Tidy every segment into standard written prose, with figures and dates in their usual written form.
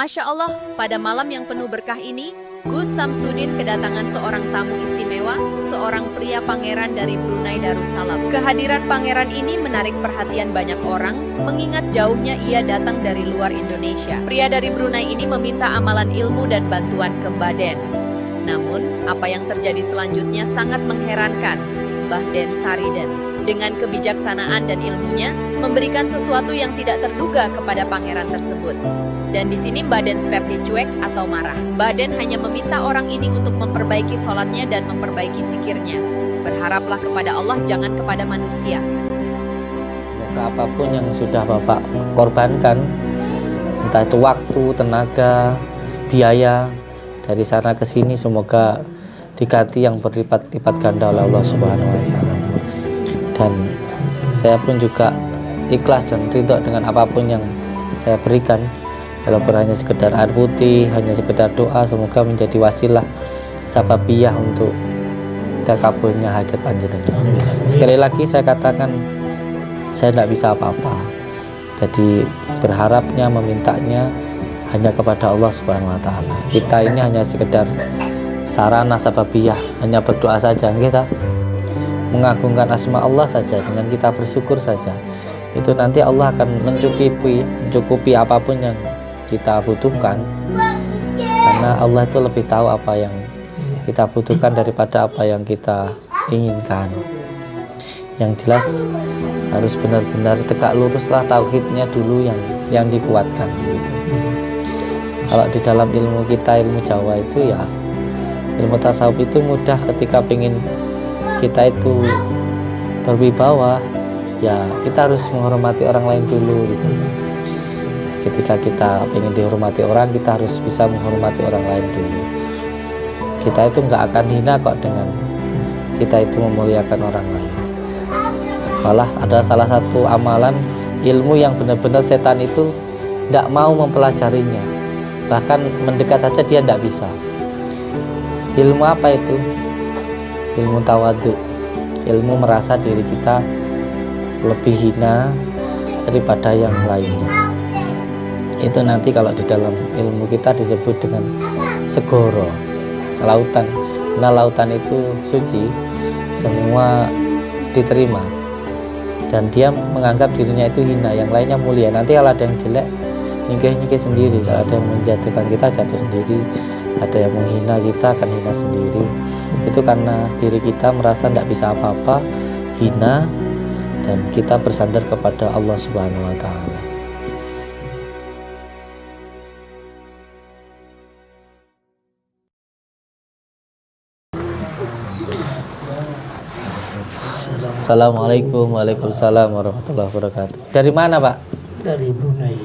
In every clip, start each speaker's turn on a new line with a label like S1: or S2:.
S1: Masya Allah, pada malam yang penuh berkah ini, Gus Samsudin kedatangan seorang tamu istimewa, seorang pria pangeran dari Brunei Darussalam. Kehadiran pangeran ini menarik perhatian banyak orang, mengingat jauhnya ia datang dari luar Indonesia. Pria dari Brunei ini meminta amalan ilmu dan bantuan ke Mbah Den. Namun, apa yang terjadi selanjutnya sangat mengherankan. Mbah Den Sariden, dengan kebijaksanaan dan ilmunya, memberikan sesuatu yang tidak terduga kepada pangeran tersebut. Dan di sini Mbah Den seperti cuek atau marah. Mbah Den hanya meminta orang ini untuk memperbaiki sholatnya dan memperbaiki zikirnya. Berharaplah kepada Allah, jangan kepada manusia.
S2: Maka apapun yang sudah Bapak korbankan, entah itu waktu, tenaga, biaya, dari sana ke sini semoga diganti yang berlipat-lipat ganda oleh Allah Subhanahu wa Ta'ala. Dan saya pun juga ikhlas dan ridho dengan apapun yang saya berikan, walaupun hanya sekedar air putih, hanya sekedar doa, semoga menjadi wasilah sababiyah untuk terkabulnya hajat panjenengan. Sekali lagi saya katakan, saya tidak bisa apa-apa, jadi berharapnya, memintanya hanya kepada Allah Subhanahu wa Ta'ala. Kita ini hanya sekedar sarana sababiyah, hanya berdoa saja, kita mengagungkan asma Allah saja, dengan kita bersyukur saja, itu nanti Allah akan mencukupi apapun yang kita butuhkan, karena Allah itu lebih tahu apa yang kita butuhkan daripada apa yang kita inginkan. Yang jelas harus benar-benar tegak luruslah tauhidnya dulu yang dikuatkan gitu. Kalau di dalam ilmu kita, ilmu Jawa itu ya, ilmu tasawuf itu mudah ketika pengen kita itu berwibawa, ya kita harus menghormati orang lain dulu gitu. Ketika kita ingin dihormati orang, kita harus bisa menghormati orang lain dulu. Kita itu nggak akan hina kok dengan kita itu memuliakan orang lain. Malah ada salah satu amalan ilmu yang benar-benar setan itu tidak mau mempelajarinya, bahkan mendekat saja dia tidak bisa. Ilmu apa itu? Ilmu tawadhu, ilmu merasa diri kita lebih hina daripada yang lainnya. Itu nanti kalau di dalam ilmu kita disebut dengan segoro, lautan. Nah, lautan itu suci, semua diterima, dan dia menganggap dirinya itu hina, yang lainnya mulia. Nanti kalau ada yang jelek, nyingkir sendiri. Kalau ada yang menjatuhkan kita, jatuh sendiri. Ada yang menghina kita, akan hina sendiri. Itu karena diri kita merasa tidak bisa apa-apa, hina, dan kita bersandar kepada Allah Subhanahu wa Ta'ala. Assalamualaikum, waalaikumsalam warahmatullahi wabarakatuh. Dari mana Pak?
S3: Dari Brunei.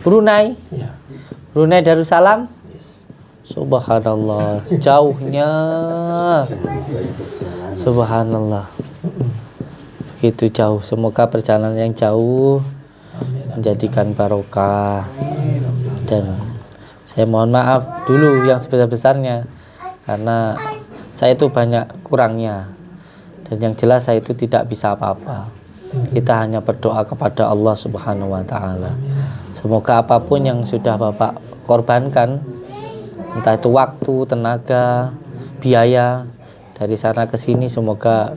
S2: Brunei?
S3: Ya.
S2: Brunei Darussalam?
S3: Yes.
S2: Subhanallah, jauhnya. Subhanallah, begitu jauh. Semoga perjalanan yang jauh menjadikan barokah. Dan saya mohon maaf dulu yang sebesar-besarnya, karena saya itu banyak kurangnya, dan yang jelas saya itu tidak bisa apa-apa. Kita hanya berdoa kepada Allah Subhanahu wa Ta'ala. Semoga apapun yang sudah Bapak korbankan, entah itu waktu, tenaga, biaya, dari sana ke sini semoga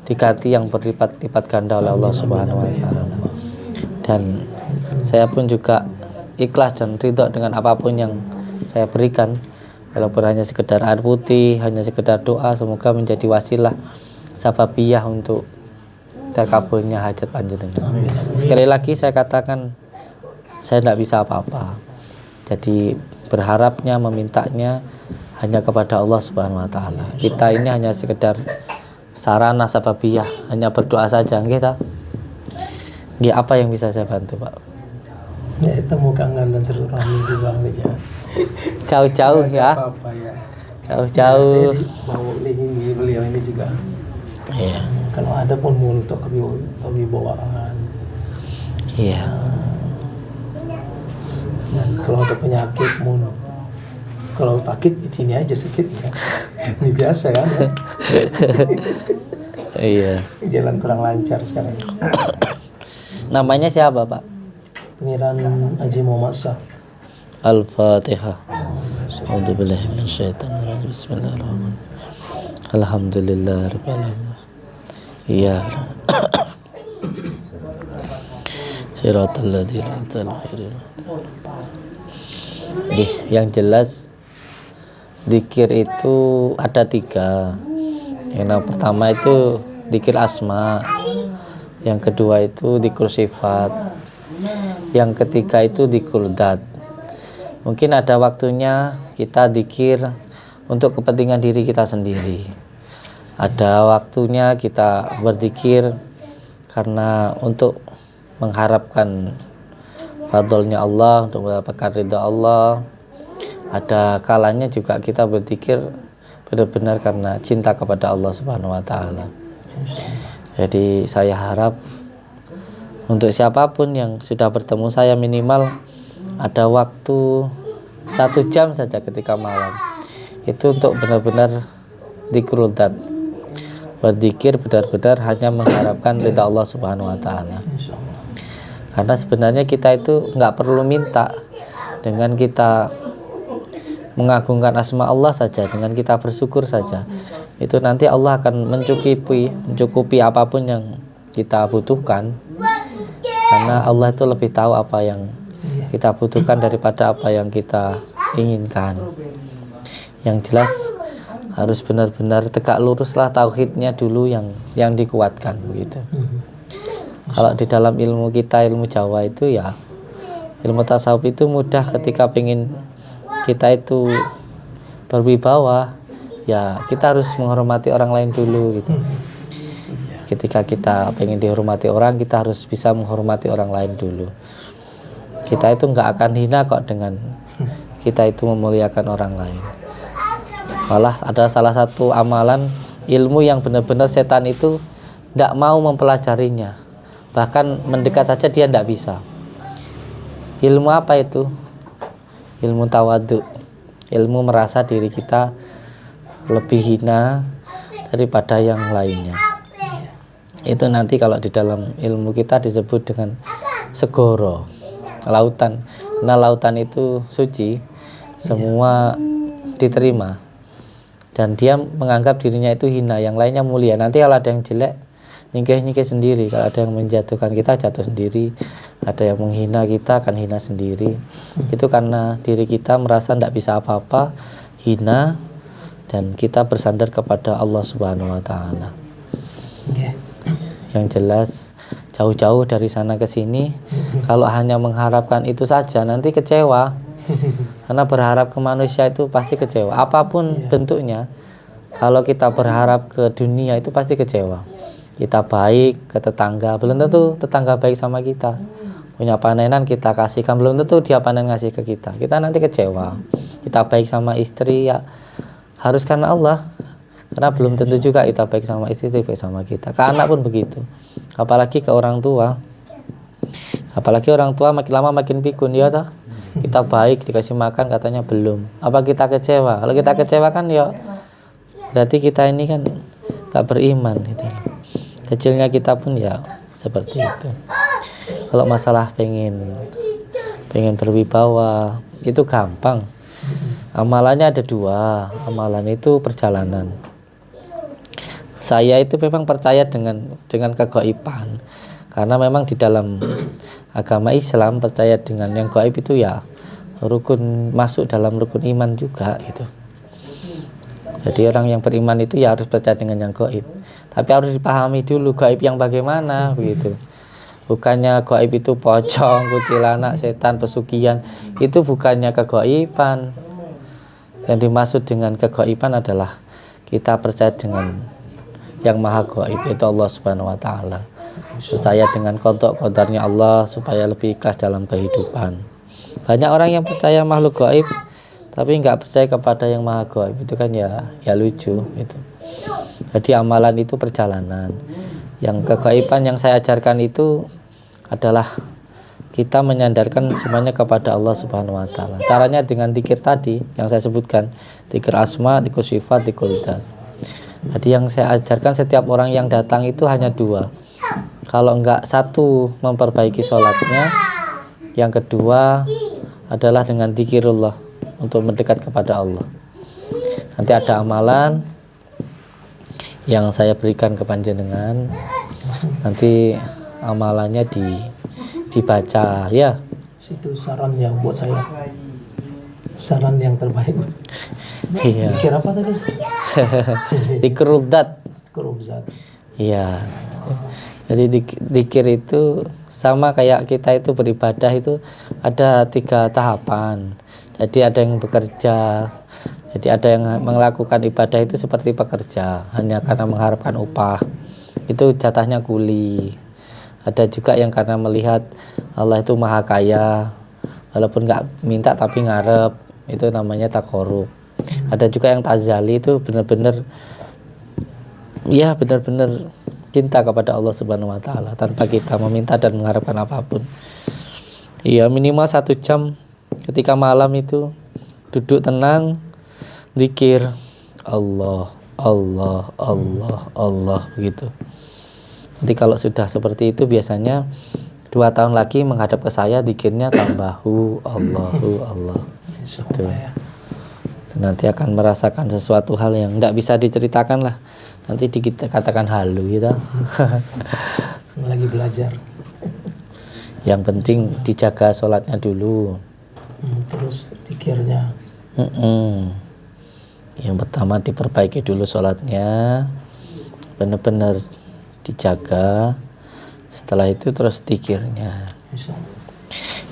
S2: diganti yang berlipat-lipat ganda oleh Allah Subhanahu wa Ta'ala. Dan saya pun juga ikhlas dan ridho dengan apapun yang saya berikan, walaupun hanya sekedar air putih, hanya sekedar doa, semoga menjadi wasilah sababiyah untuk terkabulnya hajat panjenengan. Sekali lagi saya katakan, saya tidak bisa apa-apa, jadi berharapnya, memintanya hanya kepada Allah Subhanahu wa Ta'ala. Kita ini hanya sekedar sarana sababiyah, hanya berdoa saja, kita. Ya, apa yang bisa saya bantu Pak?
S3: Ya, temu kangen dan silaturahmi di Bang Meja.
S2: Jauh-jauh ya.
S3: Apa ya?
S2: Jauh-jauh.
S3: Mau ini beliau ini juga.
S2: Iya.
S3: Kalau ada pun untuk kewibawaan.
S2: Iya.
S3: Dan kalau ada penyakit mun, kalau sakit ini aja sakit ya. Ini biasa kan ya.
S2: Iya.
S3: Jalan kurang lancar sekarang.
S2: Namanya siapa Pak?
S3: Pengiran Haji Muhammad Shah.
S2: Al-Fatihah. A'udzubillahi minasyaitonir rajim. Bismillahirrahmanirrahim. Alhamdulillahirabbil alamin. Iya. Siratal ladzina an'amta 'alaihim. Yang jelas zikir itu ada 3. Yang pertama itu zikir asma, yang kedua itu zikir sifat, yang ketiga itu zikir dzat. Mungkin ada waktunya kita zikir untuk kepentingan diri kita sendiri, ada waktunya kita berzikir karena untuk mengharapkan fadlnya Allah, untuk mendapatkan ridha Allah. Ada kalanya juga kita berzikir benar-benar karena cinta kepada Allah Subhanahu wa taala. Jadi saya harap untuk siapapun yang sudah bertemu saya, minimal ada waktu 1 jam saja ketika malam itu untuk benar-benar dzikrul dzat, berzikir benar-benar hanya mengharapkan ridha Allah Subhanahu wa taala. Karena sebenarnya kita itu nggak perlu minta, dengan kita mengagungkan asma Allah saja, dengan kita bersyukur saja, itu nanti Allah akan mencukupi apapun yang kita butuhkan. Karena Allah itu lebih tahu apa yang kita butuhkan daripada apa yang kita inginkan. Yang jelas harus benar-benar tegak luruslah tauhidnya dulu yang dikuatkan begitu. Kalau di dalam ilmu kita, ilmu Jawa itu ya, ilmu tasawuf itu mudah ketika pengen kita itu berwibawa, ya kita harus menghormati orang lain dulu gitu. Ketika kita pengen dihormati orang, kita harus bisa menghormati orang lain dulu. Kita itu nggak akan hina kok dengan kita itu memuliakan orang lain. Malah ada salah satu amalan ilmu yang benar-benar setan itu tidak mau mempelajarinya. Bahkan mendekat saja dia tidak bisa. Ilmu apa itu? Ilmu tawadhu. Ilmu merasa diri kita lebih hina daripada yang lainnya. Itu nanti kalau di dalam ilmu kita disebut dengan segoro, lautan. Nah, lautan itu suci, semua diterima. Dan dia menganggap dirinya itu hina, yang lainnya mulia. Nanti kalau ada yang jelek, nyingkir sendiri. Kalau ada yang menjatuhkan kita, jatuh sendiri. Ada yang menghina kita, akan hina sendiri. Itu karena diri kita merasa tidak bisa apa-apa, hina, dan kita bersandar kepada Allah Subhanahu wa taala. Yang jelas jauh-jauh dari sana ke sini, kalau hanya mengharapkan itu saja nanti kecewa. Karena berharap ke manusia itu pasti kecewa, apapun bentuknya. Kalau kita berharap ke dunia itu pasti kecewa. Kita baik ke tetangga, belum tentu tetangga baik sama kita. Punya panenan kita kasihkan, belum tentu dia panen ngasih ke kita. Kita nanti kecewa. Kita baik sama istri, ya harus karena Allah. Karena belum tentu juga kita baik sama istri, baik sama kita. Ke anak pun begitu. Apalagi ke orang tua. Apalagi orang tua makin lama makin pikun, ya toh. Kita baik dikasih makan katanya belum. Apa kita kecewa? Kalau kita kecewa kan ya berarti kita ini kan gak beriman gitu. Kecilnya kita pun ya seperti itu. Kalau masalah pengen berwibawa itu gampang. Amalannya ada 2. Amalan itu perjalanan. Saya itu memang percaya dengan kegaiban. Karena memang di dalam agama Islam percaya dengan yang gaib itu ya rukun, masuk dalam rukun iman juga gitu. Jadi orang yang beriman itu ya harus percaya dengan yang gaib. Tapi harus dipahami dulu gaib yang bagaimana begitu. Bukannya gaib itu pocong, kuntilanak, setan, pesugihan. Itu bukannya kegaiban. Yang dimaksud dengan kegaiban adalah kita percaya dengan yang maha gaib, yaitu Allah Subhanahu wa taala. Percaya dengan qada-qadarnya Allah supaya lebih ikhlas dalam kehidupan. Banyak orang yang percaya makhluk gaib tapi nggak percaya kepada yang maha gaib. Itu kan ya lucu gitu. Jadi amalan itu perjalanan. Yang kegaiban yang saya ajarkan itu adalah kita menyandarkan semuanya kepada Allah Subhanahu wa taala. Caranya dengan zikir tadi yang saya sebutkan, zikir asma, zikir sifat, zikir dzat. Jadi yang saya ajarkan setiap orang yang datang itu hanya 2. Kalau enggak, 1 memperbaiki sholatnya, yang kedua adalah dengan dzikirullah, untuk mendekat kepada Allah. Nanti ada amalan yang saya berikan ke panjenengan. Nanti amalannya dibaca ya.
S3: Situ saran yang buat saya, saran yang terbaik.
S2: Iya.
S3: Pikir apa tadi?
S2: Dzikrul dzat.
S3: Kerubzat.
S2: Iya. Jadi dzikir itu sama kayak kita itu beribadah itu ada 3 tahapan. Jadi ada yang bekerja. Jadi ada yang melakukan ibadah itu seperti pekerja, hanya karena mengharapkan upah. Itu jatahnya kuli. Ada juga yang karena melihat Allah itu maha kaya, walaupun nggak minta tapi ngarep, itu namanya takorub. Ada juga yang tazali, itu benar-benar cinta kepada Allah Subhanahu wa taala tanpa kita meminta dan mengharapkan apapun. Iya, minimal 1 jam ketika malam itu duduk tenang, zikir Allah, Allah, Allah, Allah begitu. Nanti kalau sudah seperti itu biasanya 2 tahun lagi menghadap ke saya, zikirnya tambahu Allahu Allah. Itu. Nanti akan merasakan sesuatu hal yang tidak bisa diceritakan lah. Nanti kita katakan halu gitu.
S3: Lagi belajar.
S2: Yang penting dijaga sholatnya dulu.
S3: Terus pikirnya.
S2: Yang pertama diperbaiki dulu sholatnya, benar-benar dijaga. Setelah itu terus zikirnya.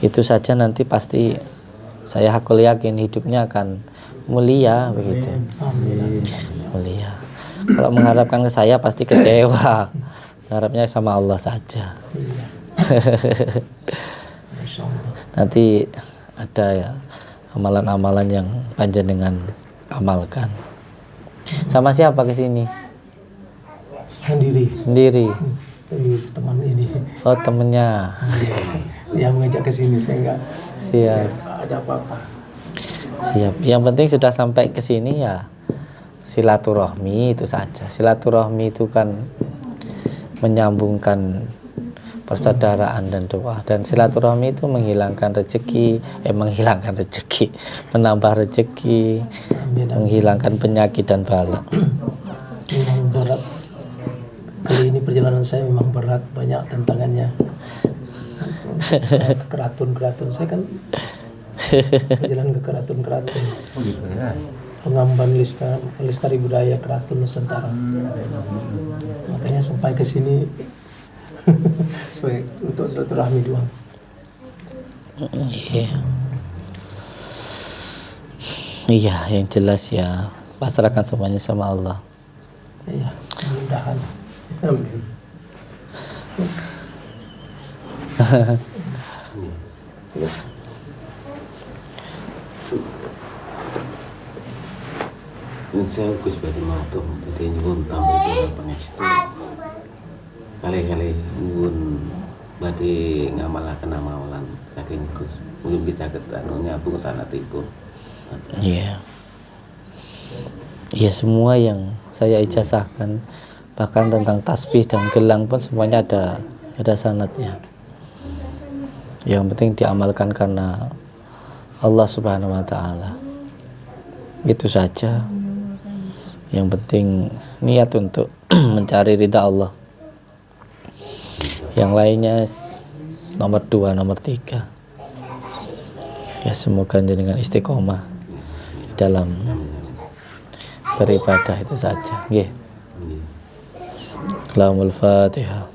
S2: Itu saja nanti pasti saya hakul yakin hidupnya akan mulia begitu. Mulia. Kalau mengharapkan ke saya pasti kecewa. Harapnya sama Allah saja. Nanti ada ya amalan-amalan yang panjenengan amalkan. Sama siapa ke sini?
S3: Sendiri.
S2: Sendiri.
S3: Teman ini.
S2: Oh, temennya.
S3: Yang mengajak ke sini, saya enggak.
S2: Siap.
S3: Ada apa-apa.
S2: Siap. Yang penting sudah sampai ke sini ya silaturahmi itu saja. Silaturahmi itu kan menyambungkan persaudaraan dan doa, dan silaturahmi itu menghilangkan rezeki, menambah rezeki, menghilangkan penyakit dan bala.
S3: Memang berat. Kali ini perjalanan saya memang berat, banyak tantangannya. Keraton-keraton saya kan perjalanan ke keraton-keraton. Pengamban lestari budaya Keraton Nusantara. Makanya sampai ke sini untuk silaturahmi doang.
S2: Iya, yang jelas ya pasrahkan semuanya sama Allah.
S3: Iya, mudah-mudahan. Amin.
S4: Saya ukus berarti mau tuh berarti nyuwun tamu itu pangestu kali-kali nyuwun berarti ngamalakan amalan saking Gus mungkin bisa ketanunya aku kesana tipu.
S2: Iya. Iya, semua yang saya ijazahkan bahkan tentang tasbih dan gelang pun semuanya ada sanadnya. Yang penting diamalkan karena Allah Subhanahu wa taala. Itu saja. Yang penting niat untuk mencari ridha Allah. Yang lainnya nomor 2, nomor 3. Ya, semoga dengan istiqomah dalam beribadah itu saja. Nggih. Allahumma al-Fatihah.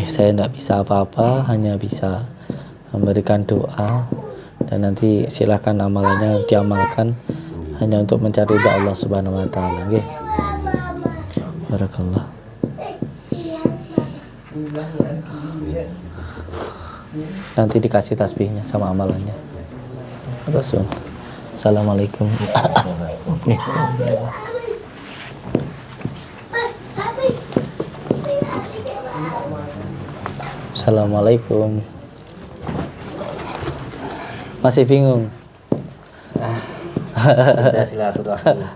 S2: Saya tidak bisa apa-apa, hanya bisa memberikan doa, dan nanti silakan amalannya diamalkan hanya untuk mencari ridha Allah Subhanahu wa taala. Nggih. Barakallah. Nanti dikasih tasbihnya sama amalannya. Rasul. Assalamualaikum. Assalamualaikum. Masih bingung?
S5: kita silaturahmi.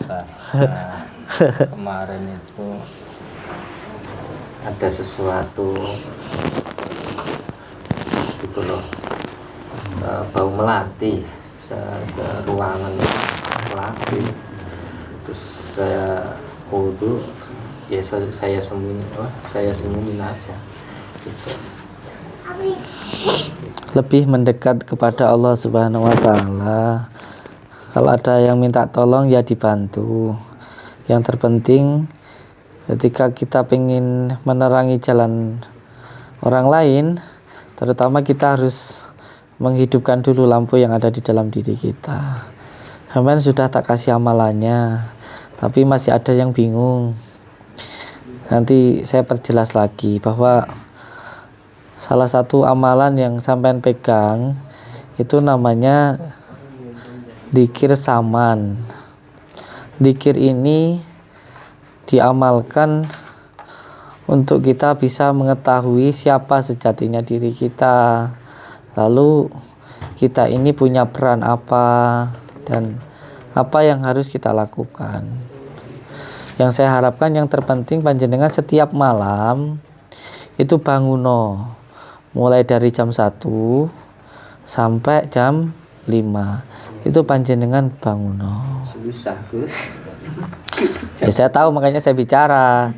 S5: Nah, kemarin itu ada sesuatu gitu loh, bau melati seruangan melati, terus saya wudhu, ya saya sembunyi aja gitu.
S2: Lebih mendekat kepada Allah Subhanahu wa taala. Kalau ada yang minta tolong ya dibantu. Yang terpenting ketika kita ingin menerangi jalan orang lain, terutama kita harus menghidupkan dulu lampu yang ada di dalam diri kita. Sampai sudah tak kasih amalannya, tapi masih ada yang bingung. Nanti saya perjelas lagi bahwa salah satu amalan yang sampean pegang itu namanya dzikir saman. Dzikir ini diamalkan untuk kita bisa mengetahui siapa sejatinya diri kita. Lalu kita ini punya peran apa dan apa yang harus kita lakukan. Yang saya harapkan yang terpenting panjenengan setiap malam itu banguno. Mulai dari jam 1 sampai jam 5 itu panjenengan banguno.
S5: Susah Gus.
S2: Ya saya tahu, makanya saya bicara.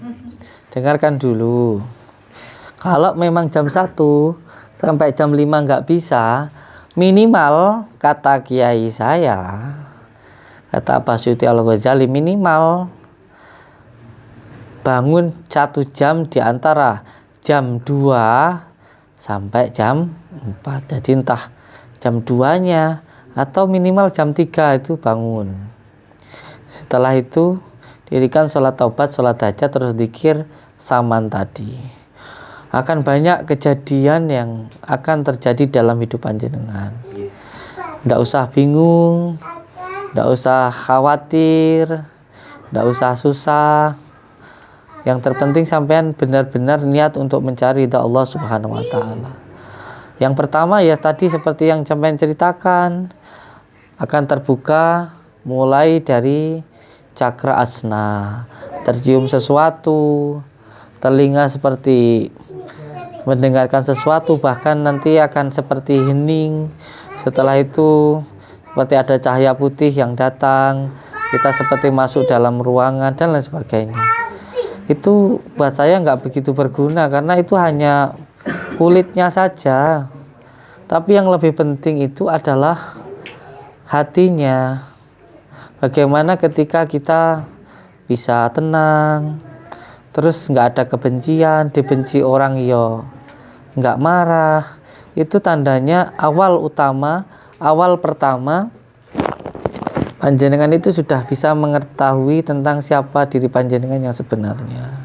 S2: Dengarkan dulu. Kalau memang jam 1 sampai jam 5 nggak bisa, minimal kata kiai saya, kata Pak Syuti Al-Ghazali, minimal bangun 1 jam di antara jam 2 sampai jam 4. Jadi entah jam 2-nya atau minimal jam 3 itu bangun. Setelah itu dirikan sholat taubat, sholat hajat, terus dzikir saman tadi. Akan banyak kejadian yang akan terjadi dalam hidup panjenengan. Nggak usah bingung, nggak usah khawatir, nggak usah susah. Yang terpenting sampean benar-benar niat untuk mencari ridha Allah Subhanahu wa taala. Yang pertama ya tadi seperti yang sampean ceritakan, akan terbuka mulai dari cakra asna, tercium sesuatu, telinga seperti mendengarkan sesuatu, bahkan nanti akan seperti hening. Setelah itu seperti ada cahaya putih yang datang, kita seperti masuk dalam ruangan dan lain sebagainya. Itu buat saya nggak begitu berguna karena itu hanya kulitnya saja. Tapi yang lebih penting itu adalah hatinya. Bagaimana ketika kita bisa tenang, terus nggak ada kebencian, dibenci orang yo nggak marah. Itu tandanya awal pertama panjenengan itu sudah bisa mengetahui tentang siapa diri panjenengan yang sebenarnya.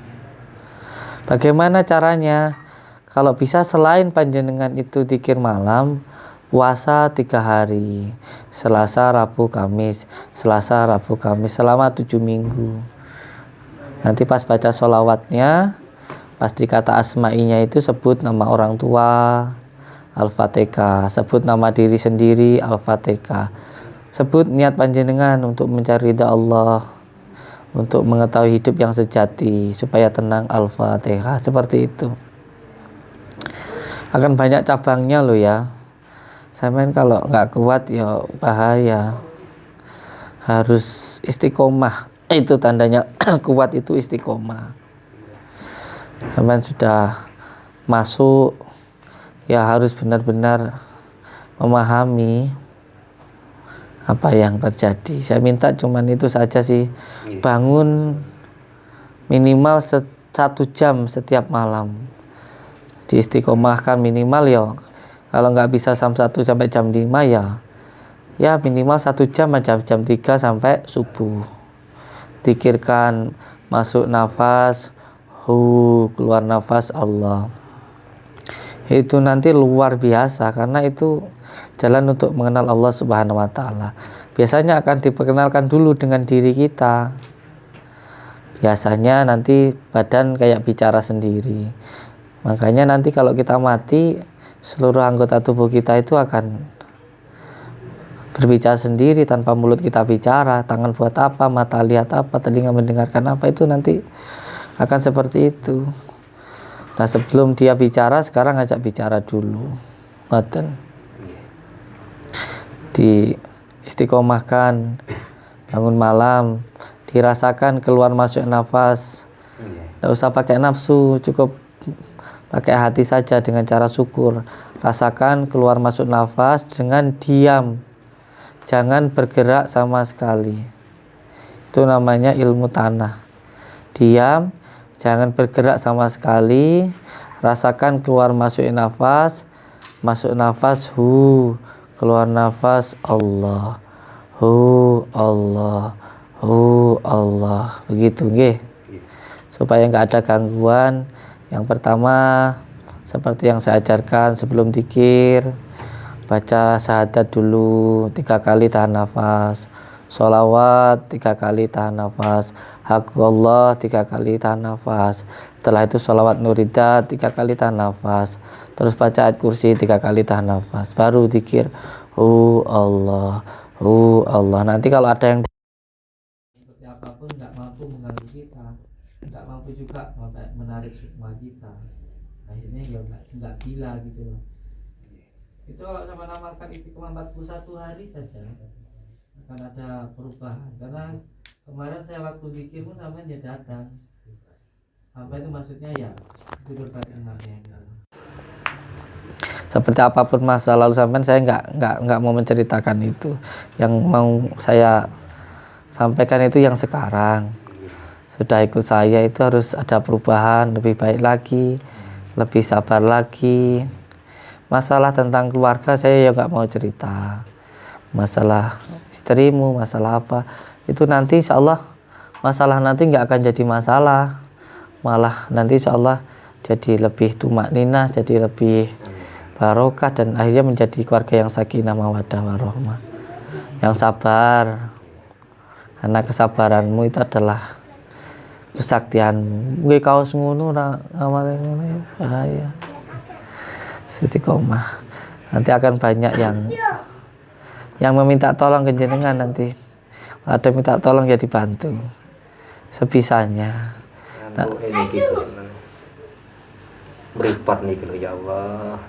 S2: Bagaimana caranya? Kalau bisa selain panjenengan itu dzikir malam, puasa 3 hari, Selasa, Rabu, Kamis, selama 7 minggu. Nanti pas baca sholawatnya, pas dikata asma'inya itu sebut nama orang tua, Al-Fatihah, sebut nama diri sendiri, Al-Fatihah. Sebut niat panjenengan untuk mencari ridha Allah, untuk mengetahui hidup yang sejati, supaya tenang, Al-Fatihah. Seperti itu. Akan banyak cabangnya loh ya. Sampean kalau nggak kuat ya bahaya. Harus istiqomah. Itu tandanya kuat itu istiqomah. Sampean sudah masuk, ya harus benar-benar memahami apa yang terjadi. Saya minta cuman itu saja sih, bangun minimal 1 jam setiap malam, diistiqomahkan minimal ya. Kalau nggak bisa jam 1 sampai jam 5 ya minimal 1 jam aja, jam 3 sampai subuh. Dikirkan masuk nafas, keluar nafas, Allah. Itu nanti luar biasa karena itu jalan untuk mengenal Allah Subhanahu wa taala. Biasanya akan diperkenalkan dulu dengan diri kita. Biasanya nanti badan kayak bicara sendiri. Makanya nanti kalau kita mati, seluruh anggota tubuh kita itu akan berbicara sendiri tanpa mulut kita bicara. Tangan buat apa, mata lihat apa, telinga mendengarkan apa, itu nanti akan seperti itu. Nah, sebelum dia bicara, sekarang ajak bicara dulu. Ngoten. Di istiqomahkan, bangun malam, dirasakan keluar masuk nafas. Tidak usah pakai nafsu, cukup pakai hati saja dengan cara syukur. Rasakan keluar masuk nafas dengan diam, jangan bergerak sama sekali. Itu namanya ilmu tanah. Diam, jangan bergerak sama sekali. Rasakan keluar masuk nafas, masuk nafas hu, keluar nafas Allah, hu Allah, hu Allah. Begitu nggih. Supaya nggak ada gangguan. Yang pertama, seperti yang saya ajarkan sebelum dzikir, baca syahadat dulu 3 kali, tahan nafas. Sholawat 3 kali, tahan nafas. Haqqullah 3 kali, tahan nafas. Setelah itu sholawat nuridat 3 kali, tahan nafas. Terus baca ayat kursi 3 kali, tahan nafas. Baru dzikir Allah, Allah. Nanti kalau ada yang seperti apapun nggak mampu mengganggu kita, nggak mampu juga menarik sukma kita, akhirnya ya nggak gila gitu loh. Itu kalau sama namakan istiqomah 41 hari saja akan ada perubahan. Karena kemarin saya waktu zikir pun sampai dia datang, sampai itu maksudnya ya tidur balik enaknya. Seperti apapun masa lalu sampai saya nggak mau menceritakan itu. Yang mau saya sampaikan itu yang sekarang. Sudah ikut saya itu harus ada perubahan, lebih baik lagi, lebih sabar lagi. Masalah tentang keluarga saya ya nggak mau cerita. Masalah istrimu, masalah apa, itu nanti insya Allah masalah nanti nggak akan jadi masalah. Malah nanti insya Allah jadi lebih tumak ninah, jadi lebih barokah, dan akhirnya menjadi keluarga yang sakinah mawaddah warahmah, yang sabar. Karena kesabaranmu itu adalah kesaktian. Gue kaos ngono ora amale ngono ya bahaya. Istiqomah. Nanti akan banyak yang meminta tolong ke jenengan nanti. Ada minta tolong ya dibantu sebisanya. Nah,
S5: ini gitu sebenarnya. Beripat nih kalau ya Allah.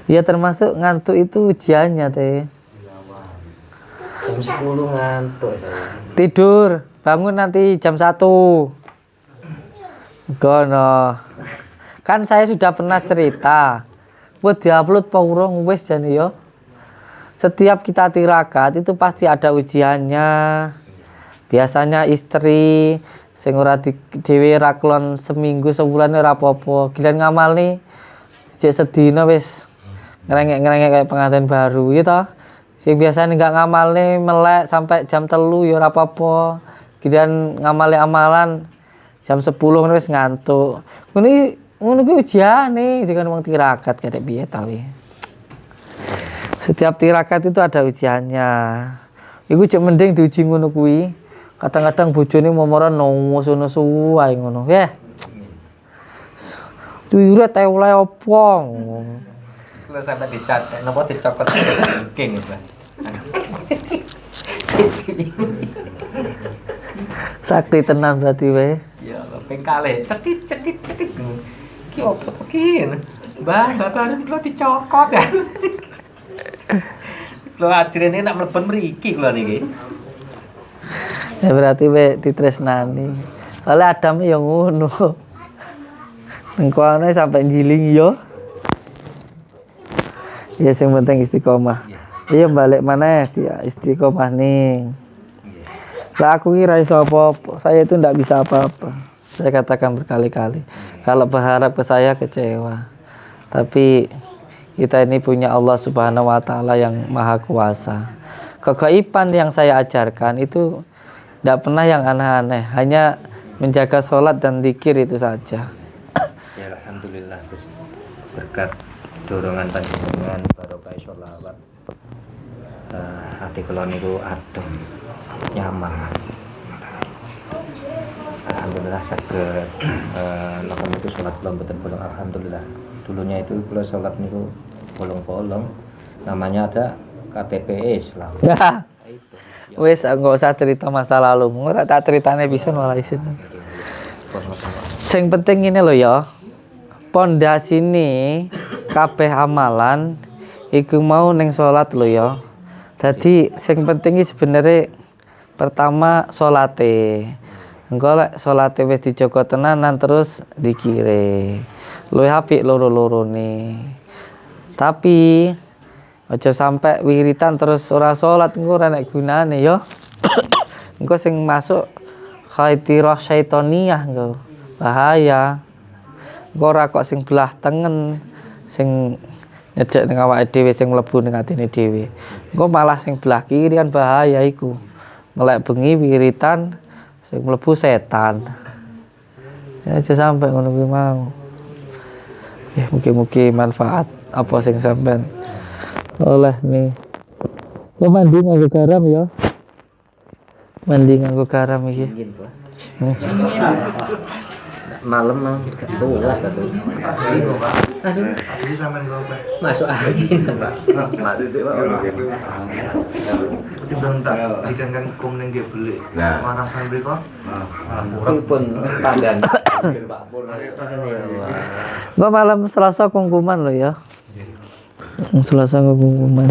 S2: Ya termasuk ngantuk itu ujiannya teh.
S5: Jam 10 ngantuk ya.
S2: Tidur, bangun nanti jam 1. Gono. Kan saya sudah pernah cerita. Buat diupload apa urung wis jane ya. Setiap kita tirakat itu pasti ada ujiannya. Biasanya istri sing ora dhewe raklon seminggu sebulan ora apa-apa. Giliran ngamalne jek sedina wis ngerengek-ngerengek kayak pengantin baru ya toh. Sing biasanya nggak ngamalne melek sampai jam 3 ya ora apa-apa. Giliran ngamale amalan jam 10 wis ngantuk. Ngono ki ujiane jika wong tirakat kadek piye ta wi. Setiap tirakat itu ada ujiannya. Iku cek mending diuji ngono kuwi. Kadang-kadang bojone momoro nesu wae ngono. Ya. Tuyure teh oleh opo.
S5: Kalau sampai dicat, napa dicokot king itu.
S2: Sakti tenan berarti wae.
S5: Ya, ping kalih cedit. Ki opo to ki? Mbah baru kula dicokot ya. Kula ajrene nak mlebon mriki kula niki.
S2: Ya berarti wae ditresnani. Soale Adam ya ngono. Engkone sampai njiling yo. Ya sing penting istiqomah. Iya balik mana ya istiqomah nih. Lah aku kira iso apa-apa. Saya itu enggak bisa apa-apa. Saya katakan berkali-kali. Kalau berharap ke saya kecewa. Tapi kita ini punya Allah Subhanahu wa taala yang Maha Kuasa. Kegaiban yang saya ajarkan itu enggak pernah yang aneh-aneh, hanya menjaga sholat dan zikir itu saja.
S5: Ya alhamdulillah berkat dorongan panjenengan barokah sholawat. Hati kula niku adem nyaman. Alhamdulillah saged napa itu sholat kula mboten bolong alhamdulillah. Dulunya itu kula sholat niku bolong-bolong namanya ada KTP Islam.
S2: Ya. Wes enggak usah cerita masa lalu. Ora tak ceritane bisa malah isin. Sing penting ini loh ya. Pondasi ini kabeh amalan iku mau ning salat lho ya. Dadi sing penting iki sebenarnya pertama salate. Engko lek salate wis dijaga tenanan terus dikire. Luwih apik loro-lorone. Tapi aja sampai wiritan terus ora salat engko ora nek gunane ya. Engko sing masuk khaitirah syaitoniyah engko. Bahaya. Engko ora kok sing belah tengen sing nyedek ning awake dhewe sing mlebu ning atine dhewe. Engko malah sing belah kiri kan bahaya iku. Melek bengi wiritan sing mlebu setan. Ya aja sampai ngono kuwi mau. Ya mugi-mugi manfaat apa sing sampean oleh nih. Kok mandi nganggo garam ya? Mandi nganggo garam iki.
S5: Dingin, Pak. Malam mah gak tulat atau. Aduh. Masuk angin, Pak.
S6: Bentar, ikan kangkung yang dia beli.
S4: Nah.
S6: Mana sambil kok?
S5: Pun tandan.
S2: Gua malam Selasa kungkuman lo ya. Selasa kungkuman.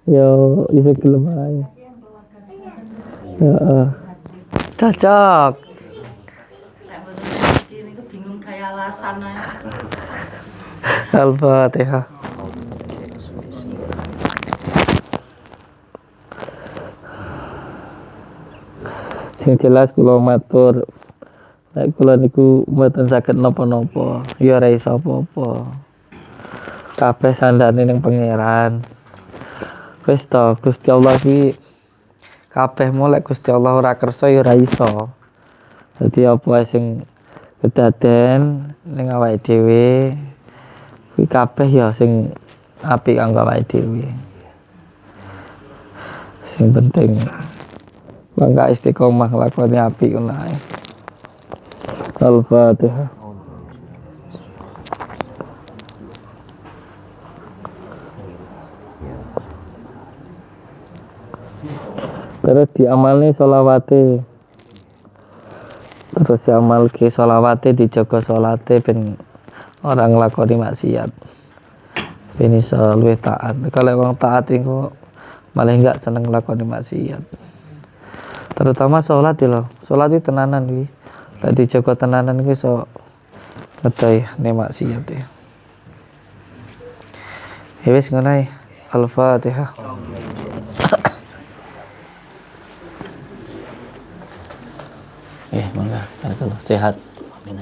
S2: Yo, bisa gelem ae. Heeh. Cocok.
S7: Ini tuh bingung kayak alasan aja.
S2: Al-Fatihah. Sing jelas kula matur nek kula niku mboten saged napa-napa, ya ora iso apa-apa. Kabeh sandane ning pangeran. Wis to, Gusti Allah iki kabeh molek Gusti Allah ora kersa ya ora iso. Dadi apa sing kedaden ning awake dhewe kuwi kabeh ya sing apik kanggo awake dhewe. Sing penting bangga istiqomah lakoni apik ngono ae. Al-Fatihah. Terus diamalne sholawate. Terus diamalke sholawate, dijaga salate ben ora nglakoni maksiat. Ben iso luwih taat. Kalau wong taat iku malah enggak seneng nglakoni maksiat. Terutama sholat lho. Sholat itu tenanan iki. Lek dijaga tenanan iki iso ngedohi ne maksiat ya. Ya wis ngono ae. Al-Fatihah. Mangga, sehat. Amin.